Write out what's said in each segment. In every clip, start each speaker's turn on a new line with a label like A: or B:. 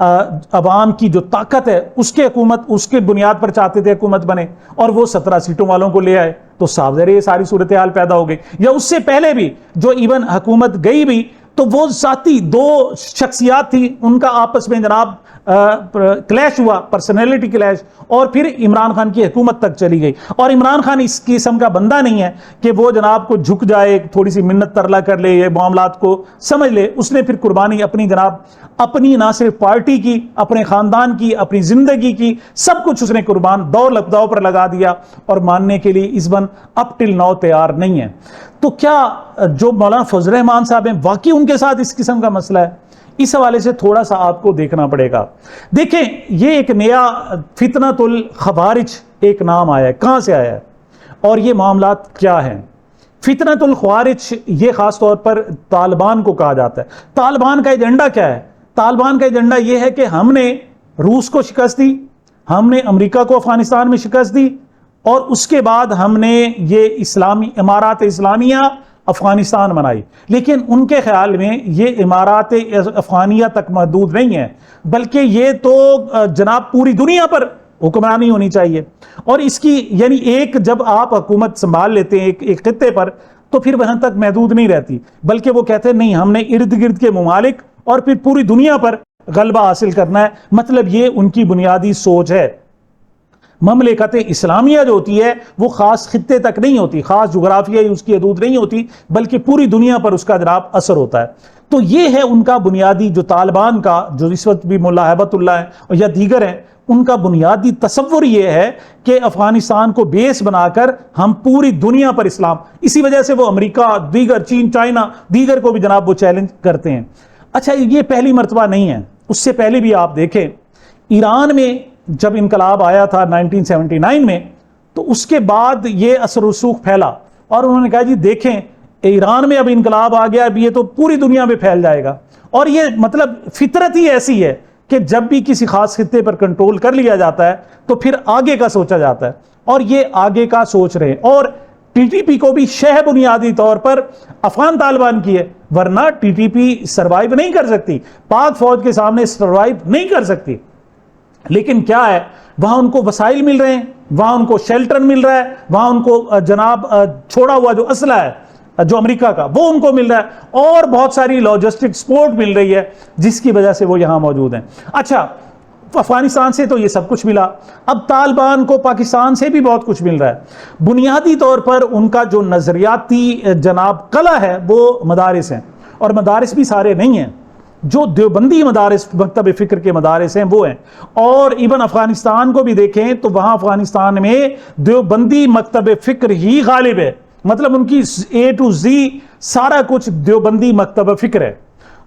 A: عوام کی جو طاقت ہے اس کے حکومت اس کے بنیاد پر چاہتے تھے حکومت بنے، اور وہ 17 سیٹوں والوں کو لے آئے، تو صاف ظاہر یہ ساری صورتحال پیدا ہو گئی۔ یا اس سے پہلے بھی جو ایون حکومت گئی بھی تو وہ ذاتی دو شخصیات تھی، ان کا آپس میں جناب کلیش ہوا، پرسنالٹی کلیش، اور پھر عمران خان کی حکومت تک چلی گئی۔ اور عمران خان اس قسم کا بندہ نہیں ہے کہ وہ جناب کو جھک جائے، تھوڑی سی منت ترلا کر لے، یہ معاملات کو سمجھ لے۔ اس نے پھر قربانی اپنی جناب اپنی نہ صرف پارٹی کی، اپنے خاندان کی، اپنی زندگی کی، سب کچھ اس نے قربان دو پر لگا دیا، اور ماننے کے لیے اس بن اب ٹل نو تیار نہیں ہے۔ تو کیا جو مولانا فضل الرحمان صاحب ہیں واقعی ان کے ساتھ اس قسم کا مسئلہ ہے؟ اس حوالے سے تھوڑا سا آپ کو دیکھنا پڑے گا۔ دیکھیں، یہ ایک نیا فتنۃ الخوارج ایک نام آیا ہے، کہاں سے آیا ہے اور یہ معاملات کیا ہیں؟ فتنۃ الخوارج یہ خاص طور پر طالبان کو کہا جاتا ہے۔ طالبان کا ایجنڈا کیا ہے؟ طالبان کا ایجنڈا یہ ہے کہ ہم نے روس کو شکست دی، ہم نے امریکہ کو افغانستان میں شکست دی، اور اس کے بعد ہم نے یہ اسلامی امارات اسلامیہ افغانستان بنائی۔ لیکن ان کے خیال میں یہ امارات افغانیہ تک محدود نہیں ہے، بلکہ یہ تو جناب پوری دنیا پر حکمرانی ہونی چاہیے۔ اور اس کی یعنی ایک جب آپ حکومت سنبھال لیتے ہیں ایک خطے پر تو پھر وہاں تک محدود نہیں رہتی، بلکہ وہ کہتے ہیں نہیں، ہم نے ارد گرد کے ممالک اور پھر پوری دنیا پر غلبہ حاصل کرنا ہے۔ مطلب یہ ان کی بنیادی سوچ ہے۔ مملکت اسلامیہ جو ہوتی ہے وہ خاص خطے تک نہیں ہوتی، خاص جغرافیائی اس کی حدود نہیں ہوتی، بلکہ پوری دنیا پر اس کا جناب اثر ہوتا ہے۔ تو یہ ہے ان کا بنیادی، جو طالبان کا، جو اس وقت بھی ملا ہیبت اللہ ہے یا دیگر ہیں، ان کا بنیادی تصور یہ ہے کہ افغانستان کو بیس بنا کر ہم پوری دنیا پر اسلام، اسی وجہ سے وہ امریکہ، دیگر چین، چائنا، دیگر کو بھی جناب وہ چیلنج کرتے ہیں۔ اچھا، یہ پہلی مرتبہ نہیں ہے، اس سے پہلے بھی آپ دیکھیں ایران میں جب انقلاب آیا تھا 1979 میں، تو اس کے بعد یہ اثر رسوخ پھیلا، اور انہوں نے کہا جی دیکھیں ایران میں اب انقلاب آ گیا، اب یہ تو پوری دنیا میں پھیل جائے گا۔ اور یہ مطلب فطرت ہی ایسی ہے کہ جب بھی کسی خاص خطے پر کنٹرول کر لیا جاتا ہے تو پھر آگے کا سوچا جاتا ہے، اور یہ آگے کا سوچ رہے ہیں۔ اور ٹی ٹی پی کو بھی شہ بنیادی طور پر افغان طالبان کی ہے، ورنہ ٹی ٹی پی سروائیو نہیں کر سکتی، پاک فوج کے سامنے سروائیو نہیں کر سکتی۔ لیکن کیا ہے، وہاں ان کو وسائل مل رہے ہیں، وہاں ان کو شیلٹر مل رہا ہے، وہاں ان کو جناب چھوڑا ہوا جو اسلحہ ہے جو امریکہ کا وہ ان کو مل رہا ہے، اور بہت ساری لاجسٹک سپورٹ مل رہی ہے جس کی وجہ سے وہ یہاں موجود ہیں۔ اچھا، افغانستان سے تو یہ سب کچھ ملا، اب طالبان کو پاکستان سے بھی بہت کچھ مل رہا ہے۔ بنیادی طور پر ان کا جو نظریاتی جناب قلعہ ہے وہ مدارس ہیں، اور مدارس بھی سارے نہیں ہیں، جو دیوبندی مدارس، مکتب فکر کے مدارس ہیں وہ ہیں۔ اور ایون افغانستان کو بھی دیکھیں تو وہاں افغانستان میں دیوبندی مکتب فکر ہی غالب ہے، مطلب ان کی A to Z سارا کچھ دیوبندی مکتب فکر ہے۔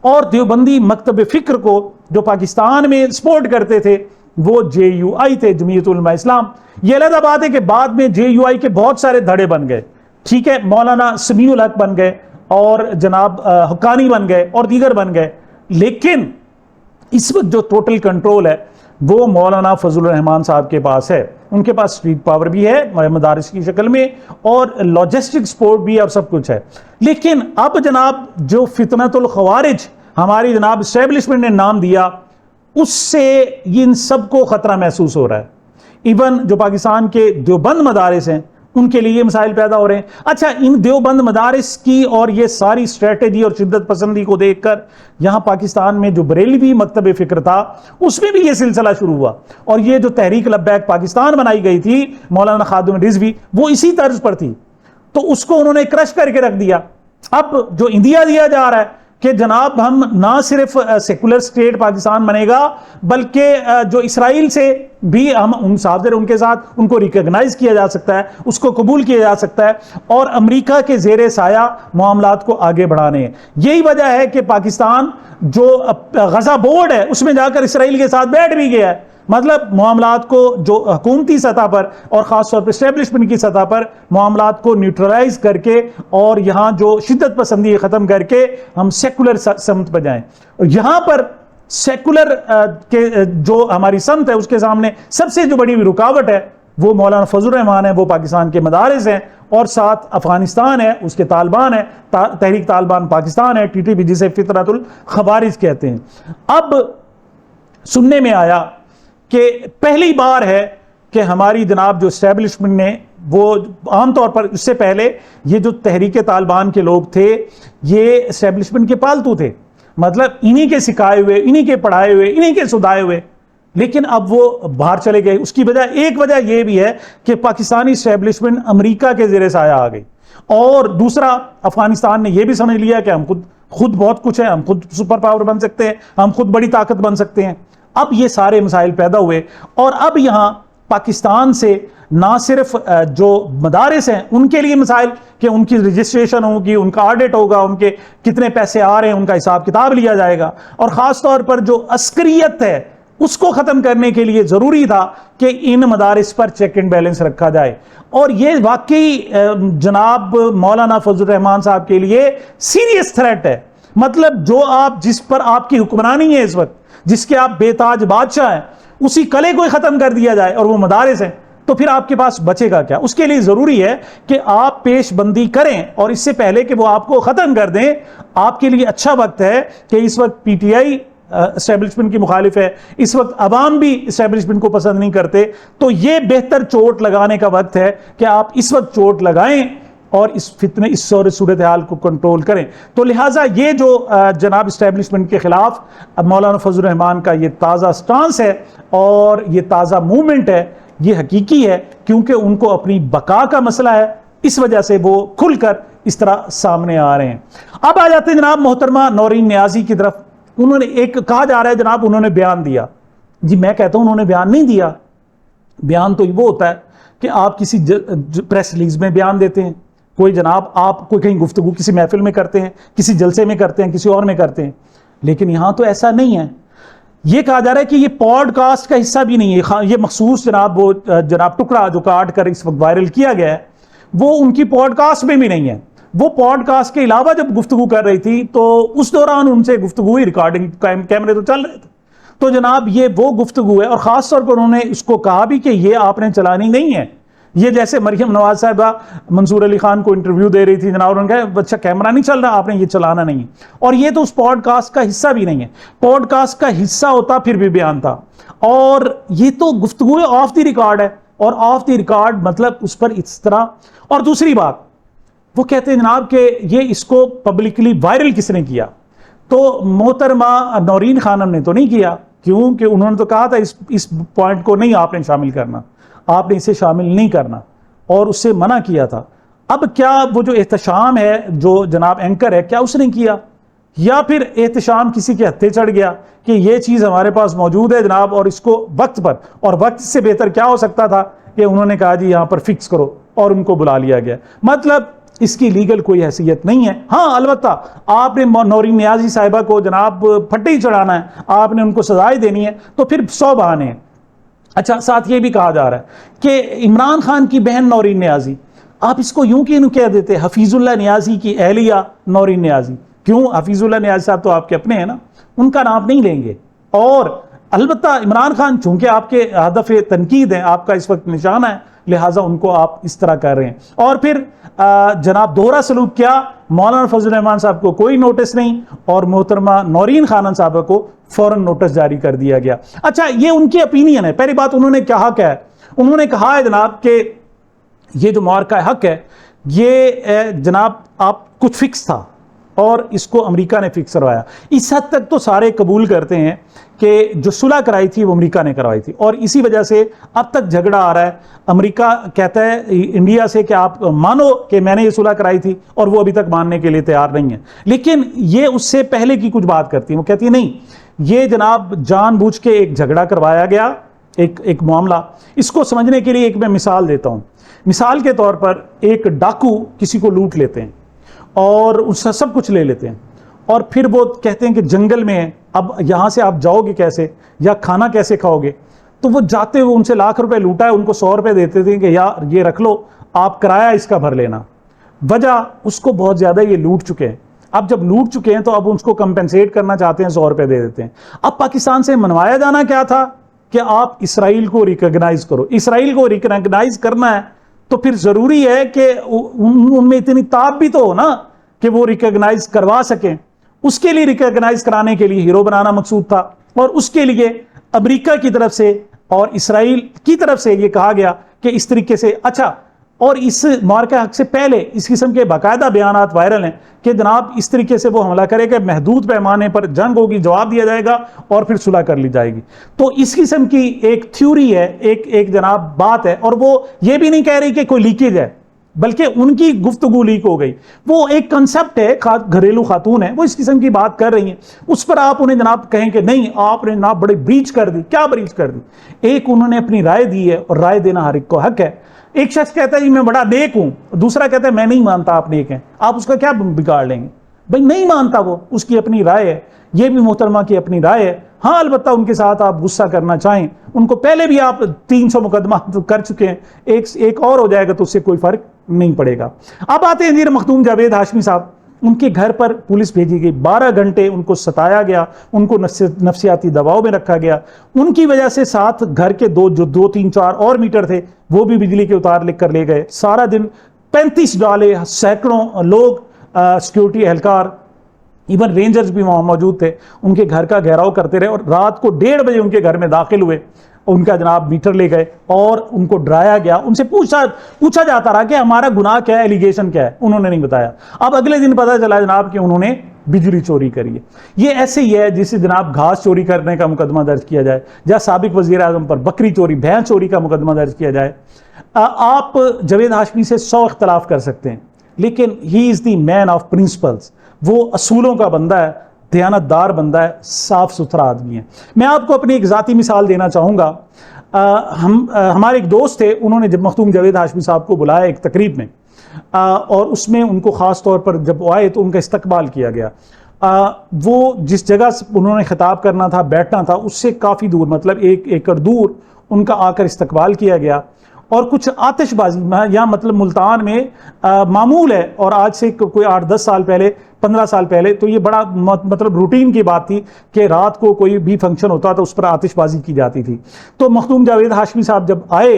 A: اور دیوبندی مکتب فکر کو جو پاکستان میں سپورٹ کرتے تھے وہ JUI تھے، جمعیت علماء اسلام۔ یہ علیحدہ بات ہے کہ بعد میں JUI کے بہت سارے دھڑے بن گئے، ٹھیک ہے، مولانا سمیع الحق بن گئے، اور جناب حقانی بن گئے، اور دیگر بن گئے، لیکن اس وقت جو ٹوٹل کنٹرول ہے وہ مولانا فضل الرحمان صاحب کے پاس ہے۔ ان کے پاس اسٹریٹ پاور بھی ہے مدارس کی شکل میں، اور لاجسٹک سپورٹ بھی ہے، اور سب کچھ ہے۔ لیکن اب جناب جو فتنۃ الخوارج ہماری جناب اسٹیبلشمنٹ نے نام دیا، اس سے ان سب کو خطرہ محسوس ہو رہا ہے۔ ایون جو پاکستان کے دیوبند مدارس ہیں ان کے لیے یہ مسائل پیدا ہو رہے ہیں۔ اچھا، ان دیوبند مدارس کی اور یہ ساری اسٹریٹجی اور شدت پسندی کو دیکھ کر یہاں پاکستان میں جو بریلوی مکتب فکر تھا اس میں بھی یہ سلسلہ شروع ہوا، اور یہ جو تحریک لبیک پاکستان بنائی گئی تھی مولانا خادم رضوی، وہ اسی طرز پر تھی، تو اس کو انہوں نے کرش کر کے رکھ دیا۔ اب جو اندیا دیا جا رہا ہے کہ جناب ہم نہ صرف سیکولر سٹیٹ پاکستان بنے گا، بلکہ جو اسرائیل سے بھی ہم ان کے ساتھ ان کو ریکگنائز کیا جا سکتا ہے، اس کو قبول کیا جا سکتا ہے، اور امریکہ کے زیر سایہ معاملات کو آگے بڑھانے ہیں۔ یہی وجہ ہے کہ پاکستان جو غزہ بورڈ ہے اس میں جا کر اسرائیل کے ساتھ بیٹھ بھی گیا ہے، مطلب معاملات کو جو حکومتی سطح پر اور خاص طور پر اسٹیبلشمنٹ کی سطح پر معاملات کو نیوٹرلائز کر کے، اور یہاں جو شدت پسندی ختم کر کے ہم سیکولر سمت پہ جائیں۔ یہاں پر سیکولر کے جو ہماری سمت ہے اس کے سامنے سب سے جو بڑی رکاوٹ ہے وہ مولانا فضل الرحمان ہے، وہ پاکستان کے مدارس ہیں، اور ساتھ افغانستان ہے، اس کے طالبان ہے، تحریک طالبان پاکستان ہے، TTP جسے فتنۃ الخوارج کہتے ہیں۔ اب سننے میں آیا کہ پہلی بار ہے کہ ہماری جناب جو اسٹیبلشمنٹ نے، وہ عام طور پر اس سے پہلے یہ جو تحریک طالبان کے لوگ تھے یہ اسٹیبلشمنٹ کے پالتو تھے، مطلب انہی کے سکھائے ہوئے، انہی کے پڑھائے ہوئے، انہی کے سدھائے ہوئے، لیکن اب وہ باہر چلے گئے۔ اس کی وجہ، ایک وجہ یہ بھی ہے کہ پاکستانی اسٹیبلشمنٹ امریکہ کے زیر سایہ آ گئی، اور دوسرا افغانستان نے یہ بھی سمجھ لیا کہ ہم خود بہت کچھ ہے، ہم خود سپر پاور بن سکتے ہیں، ہم خود بڑی طاقت بن سکتے ہیں۔ اب یہ سارے مسائل پیدا ہوئے، اور اب یہاں پاکستان سے نہ صرف جو مدارس ہیں ان کے لیے مسائل کہ ان کی رجسٹریشن ہوگی، ان کا آڈٹ ہوگا، ان کے کتنے پیسے آ رہے ہیں ان کا حساب کتاب لیا جائے گا، اور خاص طور پر جو عسکریت ہے اس کو ختم کرنے کے لیے ضروری تھا کہ ان مدارس پر چیک اینڈ بیلنس رکھا جائے۔ اور یہ واقعی جناب مولانا فضل الرحمان صاحب کے لیے سیریس تھریٹ ہے، مطلب جو جس پر آپ کی حکمرانی ہے اس وقت، جس کے آپ بے تاج بادشاہ ہیں، اسی قلعے کو ہی ختم کر دیا جائے اور وہ مدارس ہیں، تو پھر آپ کے پاس بچے گا کیا؟ اس کے لیے ضروری ہے کہ آپ پیش بندی کریں، اور اس سے پہلے کہ وہ آپ کو ختم کر دیں، آپ کے لیے اچھا وقت ہے کہ اس وقت پی ٹی آئی اسٹیبلشمنٹ کی مخالف ہے، اس وقت عوام بھی اسٹیبلشمنٹ کو پسند نہیں کرتے، تو یہ بہتر چوٹ لگانے کا وقت ہے کہ آپ اس وقت چوٹ لگائیں اور اس فتنے، اس صورتحال کو کنٹرول کریں۔ تو لہٰذا یہ جو جناب اسٹیبلشمنٹ کے خلاف مولانا فضل الرحمان کا یہ تازہ سٹانس ہے اور یہ تازہ موومنٹ ہے، یہ حقیقی ہے، کیونکہ ان کو اپنی بقا کا مسئلہ ہے، اس وجہ سے وہ کھل کر اس طرح سامنے آ رہے ہیں۔ اب آ جاتے ہیں جناب محترمہ نورین نیازی کی طرف۔ انہوں نے ایک کہا جا رہا ہے جناب انہوں نے بیان دیا، جی میں کہتا ہوں انہوں نے بیان نہیں دیا۔ بیان تو وہ ہوتا ہے کہ آپ کسی پریس ریلیز میں بیان دیتے ہیں، کوئی جناب آپ کوئی کہیں گفتگو کسی محفل میں کرتے ہیں، کسی جلسے میں کرتے ہیں، کسی اور میں کرتے ہیں، لیکن یہاں تو ایسا نہیں ہے۔ یہ کہا جا رہا ہے کہ یہ پوڈ کاسٹ کا حصہ بھی نہیں ہے، یہ مخصوص جناب وہ جناب ٹکڑا جو کاٹ کر اس وقت وائرل کیا گیا ہے وہ ان کی پوڈ کاسٹ میں بھی نہیں ہے۔ وہ پوڈ کاسٹ کے علاوہ جب گفتگو کر رہی تھی تو اس دوران ان سے گفتگو ہی ریکارڈنگ کیمرے تو چل رہے تھے، تو جناب یہ وہ گفتگو ہے، اور خاص طور پر انہوں نے اس کو کہا بھی کہ یہ آپ نے چلانی نہیں ہے۔ یہ جیسے مریم نواز صاحبہ منصور علی خان کو انٹرویو دے رہی تھی جناب، انہوں نے کہا اچھا کیمرہ نہیں چل رہا، آپ نے یہ چلانا نہیں ہے، اور یہ تو اس پوڈ کاسٹ کا حصہ بھی نہیں ہے۔ پوڈ کاسٹ کا حصہ ہوتا پھر بھی بیان تھا، اور یہ تو گفتگو آف دی ریکارڈ ہے، اور آف دی ریکارڈ مطلب اس پر اس طرح۔ اور دوسری بات وہ کہتے ہیں جناب کہ یہ اس کو پبلکلی وائرل کس نے کیا؟ تو محترمہ نورین خانم نے تو نہیں کیا، کیونکہ انہوں نے تو کہا تھا اس پوائنٹ کو نہیں آپ نے شامل کرنا، آپ نے اسے شامل نہیں کرنا، اور اس سے منع کیا تھا۔ اب کیا وہ جو احتشام ہے جو جناب اینکر ہے کیا اس نے کیا، یا پھر احتشام کسی کے ہتھے چڑھ گیا کہ یہ چیز ہمارے پاس موجود ہے جناب اور اس کو وقت پر، اور وقت سے بہتر کیا ہو سکتا تھا کہ انہوں نے کہا جی یہاں پر فکس کرو اور ان کو بلا لیا گیا۔ مطلب اس کی لیگل کوئی حیثیت نہیں ہے۔ ہاں البتہ آپ نے نورین نیازی صاحبہ کو جناب پھٹے ہی چڑھانا ہے، آپ نے ان کو سزائیں دینی ہے، تو پھر 100 بہانے ہیں۔ اچھا ساتھ یہ بھی کہا جا رہا ہے کہ عمران خان کی بہن نورین نیازی، آپ اس کو یوں کیوں کہہ دیتے حفیظ اللہ نیازی کی اہلیہ نورین نیازی؟ کیوں؟ حفیظ اللہ نیازی صاحب تو آپ کے اپنے ہیں نا، ان کا نام نہیں لیں گے۔ اور البتہ عمران خان چونکہ آپ کے ہدف تنقید ہیں، آپ کا اس وقت نشانہ ہے، لہٰذا ان کو آپ اس طرح کر رہے ہیں۔ اور پھر جناب دوہرا سلوک کیا، مولانا فضل الرحمان صاحب کو کوئی نوٹس نہیں، اور محترمہ نورین خانم صاحبہ کو فوراً نوٹس جاری کر دیا گیا۔ اچھا یہ ان کی اپینین ہے۔ پہلی بات انہوں نے کہا کیا ہے؟ انہوں نے کہا ہے جناب کہ یہ جو معرکہ حق ہے یہ جناب آپ کچھ فکس تھا اور اس کو امریکہ نے فکس کروایا۔ اس حد تک تو سارے قبول کرتے ہیں کہ جو صلح کرائی تھی وہ امریکہ نے کروائی تھی، اور اسی وجہ سے اب تک جھگڑا آ رہا ہے۔ امریکہ کہتا ہے انڈیا سے کہ آپ مانو کہ میں نے یہ صلح کرائی تھی، اور وہ ابھی تک ماننے کے لیے تیار نہیں ہے۔ لیکن یہ اس سے پہلے کی کچھ بات کرتی ہے، وہ کہتی ہے نہیں یہ جناب جان بوجھ کے ایک جھگڑا کروایا گیا، ایک معاملہ۔ اس کو سمجھنے کے لیے ایک میں مثال دیتا ہوں۔ مثال کے طور پر ایک ڈاکو کسی کو لوٹ لیتے ہیں اور اس سے سب کچھ لے لیتے ہیں، اور پھر وہ کہتے ہیں کہ جنگل میں ہیں، اب یہاں سے آپ جاؤ گے کیسے، یا کھانا کیسے کھاؤ گے؟ تو وہ جاتے ہوئے ان سے لاکھ روپے لوٹا ہے، ان کو 100 روپے دیتے تھے کہ یار یہ رکھ لو، آپ کرایہ اس کا بھر لینا۔ وجہ اس کو بہت زیادہ یہ لوٹ چکے ہیں، اب جب لوٹ چکے ہیں تو اب اس کو کمپنسیٹ کرنا چاہتے ہیں، 100 روپے دے دیتے ہیں۔ اب پاکستان سے منوایا جانا کیا تھا کہ آپ اسرائیل کو ریکگنائز کرو۔ اسرائیل کو ریکگنائز کرنا ہے تو پھر ضروری ہے کہ ان میں اتنی تاب بھی تو ہو نا کہ وہ ریکگنائز کروا سکیں۔ اس کے لیے ریکگنائز کرانے کے لیے ہیرو بنانا مقصود تھا، اور اس کے لیے امریکہ کی طرف سے اور اسرائیل کی طرف سے یہ کہا گیا کہ اس طریقے سے اچھا، اور اس معرکہ حق سے پہلے اس قسم کے باقاعدہ بیانات وائرل ہیں کہ جناب اس طریقے سے وہ حملہ کرے کہ محدود پیمانے پر جنگ ہوگی، جواب دیا جائے گا اور پھر صلح کر لی جائے گی۔ تو اس قسم کی ایک تھیوری ہے، ایک جناب بات ہے، اور وہ یہ بھی نہیں کہہ رہی کہ کوئی لیکیج ہے، بلکہ ان کی گفتگو لیک ہو گئی۔ وہ ایک کنسپٹ ہے، گھریلو خاتون ہے، وہ اس قسم کی بات کر رہی ہیں، اس پر آپ انہیں جناب کہیں کہ نہیں آپ نے جناب بڑے بریچ کر دی۔ کیا بریچ کر دی؟ ایک انہوں نے اپنی رائے دی ہے، اور رائے دینا ہر ایک کو حق ہے۔ ایک شخص کہتا ہے جی میں بڑا نیک ہوں، دوسرا کہتا ہے میں نہیں مانتا آپ نیک ہیں، آپ اس کا کیا بگاڑ لیں گے؟ بھائی نہیں مانتا، وہ اس کی اپنی رائے ہے، یہ بھی محترمہ کی اپنی رائے ہے۔ ہاں البتہ ان کے ساتھ آپ غصہ کرنا چاہیں، ان کو پہلے بھی آپ 300 مقدمہ کر چکے ہیں، ایک اور ہو جائے گا تو اس سے کوئی فرق نہیں پڑے گا۔ اب آتے ہیں امیر مخدوم جاوید ہاشمی صاحب، ان کے گھر پر پولیس بھیجی گئی، 12 گھنٹے ان کو ستایا گیا، ان کو نفسیاتی دباؤ میں رکھا گیا، ان کی وجہ سے ساتھ گھر کے جو 2 3 4 اور میٹر تھے وہ بھی بجلی کے اتار لکھ کر لے گئے۔ سارا دن 35 ڈالے، سینکڑوں لوگ سیکیورٹی اہلکار، ایون رینجرز بھی وہاں موجود تھے، ان کے گھر کا گھیراؤ کرتے رہے، اور رات کو 1:30 بجے ان کے گھر میں داخل ہوئے، ان کا جناب میٹر لے گئے اور ان کو ڈرایا گیا، ان سے پوچھا جاتا رہا کہ ہمارا گناہ کیا ہے، ایلیگیشن کیا ہے، انہوں نے نہیں بتایا۔ اب اگلے دن پتہ چلا جناب کہ انہوں نے بجلی چوری کری ہے۔ یہ ایسے ہی ہے جسے جناب گھاس چوری کرنے کا مقدمہ درج کیا جائے، یا سابق وزیر اعظم پر بکری چوری، بھینس چوری کا مقدمہ درج کیا جائے۔ آپ جاوید ہاشمی سے 100 اختلاف کر سکتے ہیں، لیکن ہی از دی مین آف پرنسپلز، وہ اصولوں کا بندہ ہے، دیانت دار بندہ ہے، صاف ستھرا آدمی ہے۔ میں آپ کو اپنی ایک ذاتی مثال دینا چاہوں گا۔ ہمارے ایک دوست تھے، انہوں نے جب مخدوم جاوید ہاشمی صاحب کو بلایا ایک تقریب میں، اور اس میں ان کو خاص طور پر جب آئے تو ان کا استقبال کیا گیا۔ وہ جس جگہ سے انہوں نے خطاب کرنا تھا، بیٹھنا تھا، اس سے کافی دور، مطلب 1 ایکڑ دور ان کا آ کر استقبال کیا گیا، اور کچھ آتش بازی یا مطلب ملتان میں معمول ہے، اور آج سے کوئی 8-10 سال پہلے، 15 سال پہلے تو یہ بڑا مطلب روٹین کی بات تھی کہ رات کو کوئی بھی فنکشن ہوتا تو اس پر آتش بازی کی جاتی تھی۔ تو مخدوم جاوید ہاشمی صاحب جب آئے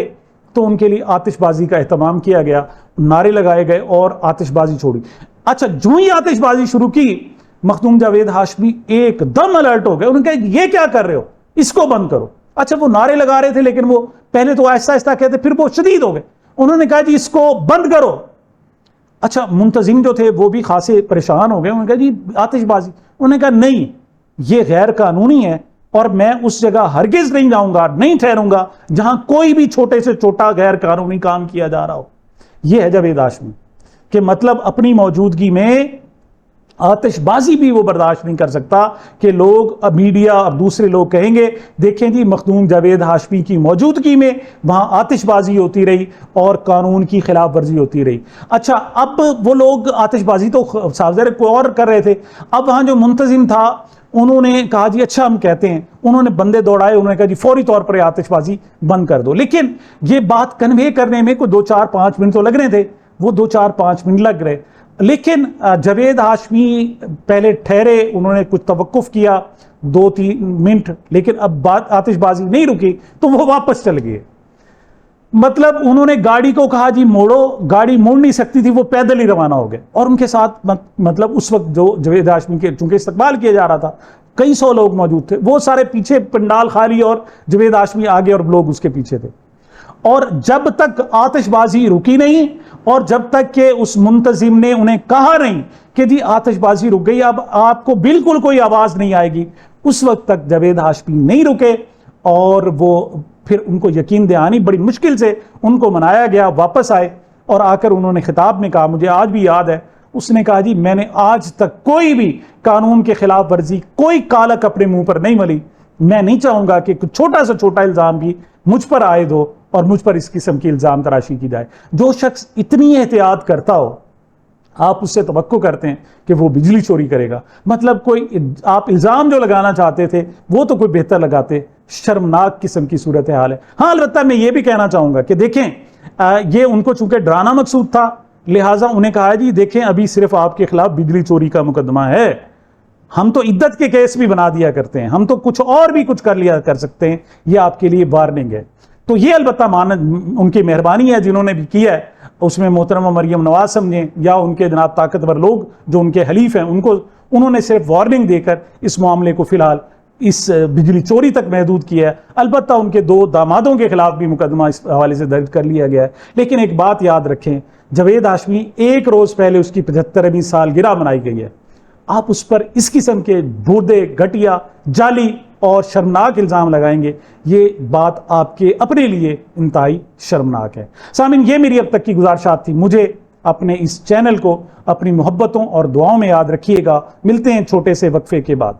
A: تو ان کے لیے آتش بازی کا اہتمام کیا گیا، نعرے لگائے گئے اور آتش بازی چھوڑی۔ اچھا، جو ہی آتش بازی شروع کی، مخدوم جاوید ہاشمی ایک دم الرٹ ہو گئے، انہوں نے کہا یہ کیا کر رہے ہو، اس کو بند کرو۔ اچھا، وہ نعرے لگا رہے تھے لیکن وہ پہلے تو آہستہ آہستہ کہتے، پھر وہ شدید ہو گئے، انہوں نے کہا جی اس کو بند کرو۔ اچھا، منتظم جو تھے وہ بھی خاصے پریشان ہو گئے، انہوں نے کہا جی آتش بازی، انہوں نے کہا نہیں، یہ غیر قانونی ہے، اور میں اس جگہ ہرگز نہیں جاؤں گا، نہیں ٹھہروں گا جہاں کوئی بھی چھوٹے سے چھوٹا غیر قانونی کام کیا جا رہا ہو۔ یہ ہے جاوید ہاشمی کہ مطلب اپنی موجودگی میں آتش بازی بھی وہ برداشت نہیں کر سکتا کہ لوگ، میڈیا اور دوسرے لوگ کہیں گے دیکھیں جی مخدوم جاوید ہاشمی کی موجودگی میں وہاں آتش بازی ہوتی رہی اور قانون کی خلاف ورزی ہوتی رہی۔ اچھا، اب وہ لوگ آتش بازی تو صاف ظاہر کوئی اور کر رہے تھے، اب وہاں جو منتظم تھا انہوں نے کہا جی اچھا ہم کہتے ہیں، انہوں نے بندے دوڑائے، انہوں نے کہا جی فوری طور پر آتش بازی بند کر دو۔ لیکن یہ بات کنوے کرنے میں کوئی 2-4-5 منٹ تو لگ رہے تھے، وہ 2-4-5 منٹ لگ رہے، لیکن جاوید ہاشمی پہلے ٹھہرے، انہوں نے کچھ توقف کیا 2-3 منٹ، لیکن اب بات آتش بازی نہیں رکی تو وہ واپس چل گئے۔ مطلب انہوں نے گاڑی کو کہا جی موڑو، گاڑی موڑ نہیں سکتی تھی، وہ پیدل ہی روانہ ہو گئے، اور ان کے ساتھ مطلب اس وقت جو جاوید ہاشمی کے چونکہ استقبال کیا جا رہا تھا، کئی 100 لوگ موجود تھے، وہ سارے پیچھے، پنڈال خالی اور جاوید ہاشمی آگے اور لوگ اس کے پیچھے تھے۔ اور جب تک آتش بازی رکی نہیں، اور جب تک کہ اس منتظم نے انہیں کہا نہیں کہ جی آتش بازی رک گئی، اب آپ کو بالکل کوئی آواز نہیں آئے گی، اس وقت تک جاوید ہاشمی نہیں رکے، اور وہ پھر ان کو یقین دہانی بڑی مشکل سے ان کو منایا گیا، واپس آئے، اور آ کر انہوں نے خطاب میں کہا، مجھے آج بھی یاد ہے، اس نے کہا جی میں نے آج تک کوئی بھی قانون کے خلاف ورزی، کوئی کالک اپنے منہ پر نہیں ملی، میں نہیں چاہوں گا کہ کچھ چھوٹا سے چھوٹا الزام بھی مجھ پر عائد ہو اور مجھ پر اس قسم کی الزام تراشی کی جائے۔ جو شخص اتنی احتیاط کرتا ہو، آپ اس سے توقع کرتے ہیں کہ وہ بجلی چوری کرے گا، مطلب کوئی آپ الزام جو لگانا چاہتے تھے وہ تو کوئی بہتر لگاتے، شرمناک قسم کی صورتحال ہے۔ ہاں البتہ میں یہ بھی کہنا چاہوں گا کہ دیکھیں یہ ان کو چونکہ ڈرانا مقصود تھا، لہٰذا انہیں کہا جی دیکھیں ابھی صرف آپ کے خلاف بجلی چوری کا مقدمہ ہے، ہم تو عدت کے کیس بھی بنا دیا کرتے ہیں، ہم تو کچھ اور بھی کچھ کر لیا کر سکتے ہیں، یہ آپ کے لیے وارننگ ہے۔ تو یہ البتہ ان کی مہربانی ہے جنہوں نے بھی کیا ہے، اس میں محترمہ مریم نواز سمجھیں یا ان کے جناب طاقتور لوگ جو ان کے حلیف ہیں، انہوں نے صرف وارننگ دے کر اس معاملے کو فی الحال اس بجلی چوری تک محدود کیا ہے. البتہ ان کے 2 دامادوں کے خلاف بھی مقدمہ اس حوالے سے درج کر لیا گیا ہے. لیکن ایک بات یاد رکھیں، جاوید ہاشمی ایک روز پہلے اس کی 75ویں سالگرہ منائی گئی ہے، آپ اس پر اس قسم کے بھودے، گھٹیا، جعلی اور شرمناک الزام لگائیں گے، یہ بات آپ کے اپنے لیے انتہائی شرمناک ہے. سامعین، یہ میری اب تک کی گزارشات تھی. مجھے اپنے اس چینل کو اپنی محبتوں اور دعاؤں میں یاد رکھیے گا. ملتے ہیں چھوٹے سے وقفے کے بعد.